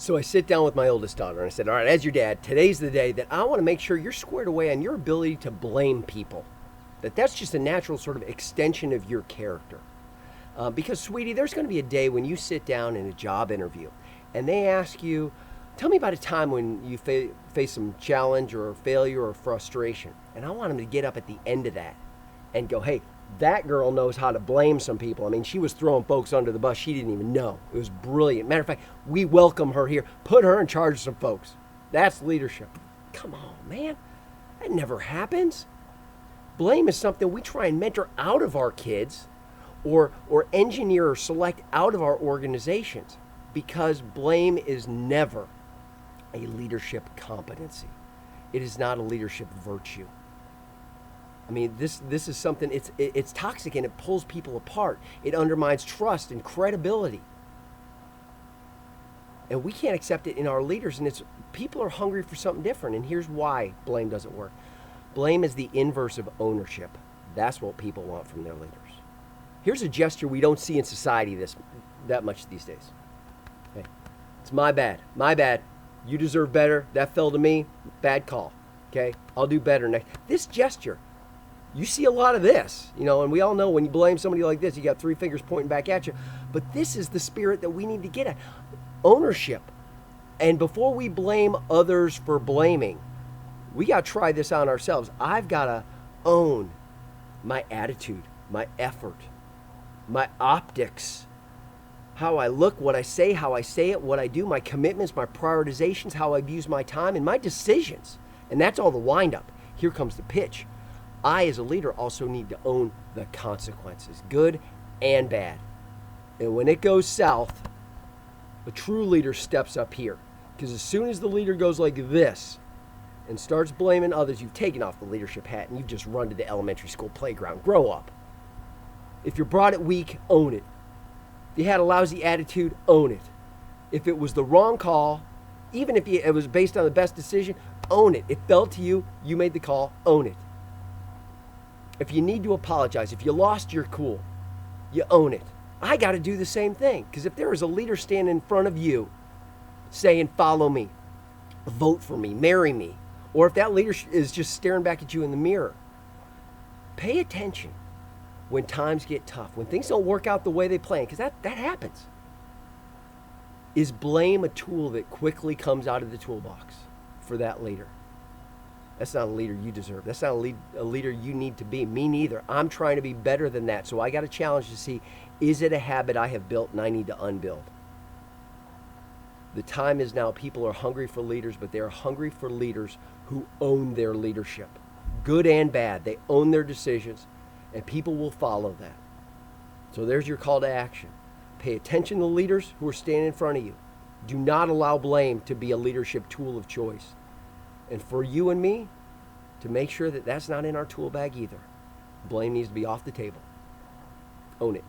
So I sit down with my oldest daughter and I said, all right, as your dad, today's the day that I want to make sure you're squared away on your ability to blame people. That's just a natural sort of extension of your character. Because, sweetie, there's going to be a day when you sit down in a job interview and they ask you, tell me about a time when you face some challenge or failure or frustration. And I want them to get up at the end of that and go, hey, that girl knows how to blame some people. I mean, she was throwing folks under the bus she didn't even know. It was brilliant. Matter of fact, we welcome her here. Put her in charge of some folks. That's leadership. Come on, man. That never happens. Blame is something we try and mentor out of our kids or engineer or select out of our organizations, because blame is never a leadership competency. It is not a leadership virtue. I mean, this is something, it's toxic and it pulls people apart. It undermines trust and credibility. And we can't accept it in our leaders, and people are hungry for something different. And here's why blame doesn't work. Blame is the inverse of ownership. That's what people want from their leaders. Here's a gesture we don't see in society that much these days. Okay. It's my bad. My bad. You deserve better. That fell to me. Bad call. Okay? I'll do better next. This gesture, you see a lot of this, and we all know when you blame somebody like this, you got three fingers pointing back at you. But this is the spirit that we need to get at. Ownership. And before we blame others for blaming, we got to try this on ourselves. I've got to own my attitude, my effort, my optics, how I look, what I say, how I say it, what I do, my commitments, my prioritizations, how I use my time, and my decisions. And that's all the wind-up. Here comes the pitch. I, as a leader, also need to own the consequences, good and bad. And when it goes south, a true leader steps up here. Because as soon as the leader goes like this and starts blaming others, you've taken off the leadership hat and you've just run to the elementary school playground. Grow up. If you're brought it weak, own it. If you had a lousy attitude, own it. If it was the wrong call, even if it was based on the best decision, own it. It fell to you, you made the call, own it. If you need to apologize, if you lost your cool, you own it. I got to do the same thing, because if there is a leader standing in front of you saying, follow me, vote for me, marry me, or if that leader is just staring back at you in the mirror, pay attention when times get tough, when things don't work out the way they plan, because that happens. Is blame a tool that quickly comes out of the toolbox for that leader? That's not a leader you deserve. That's not a leader you need to be. Me neither. I'm trying to be better than that. So I got a challenge to see, is it a habit I have built and I need to unbuild? The time is now. People are hungry for leaders, but they are hungry for leaders who own their leadership. Good and bad. They own their decisions, and people will follow that. So there's your call to action. Pay attention to leaders who are standing in front of you. Do not allow blame to be a leadership tool of choice. And for you and me, to make sure that that's not in our tool bag either. Blame needs to be off the table. Own it.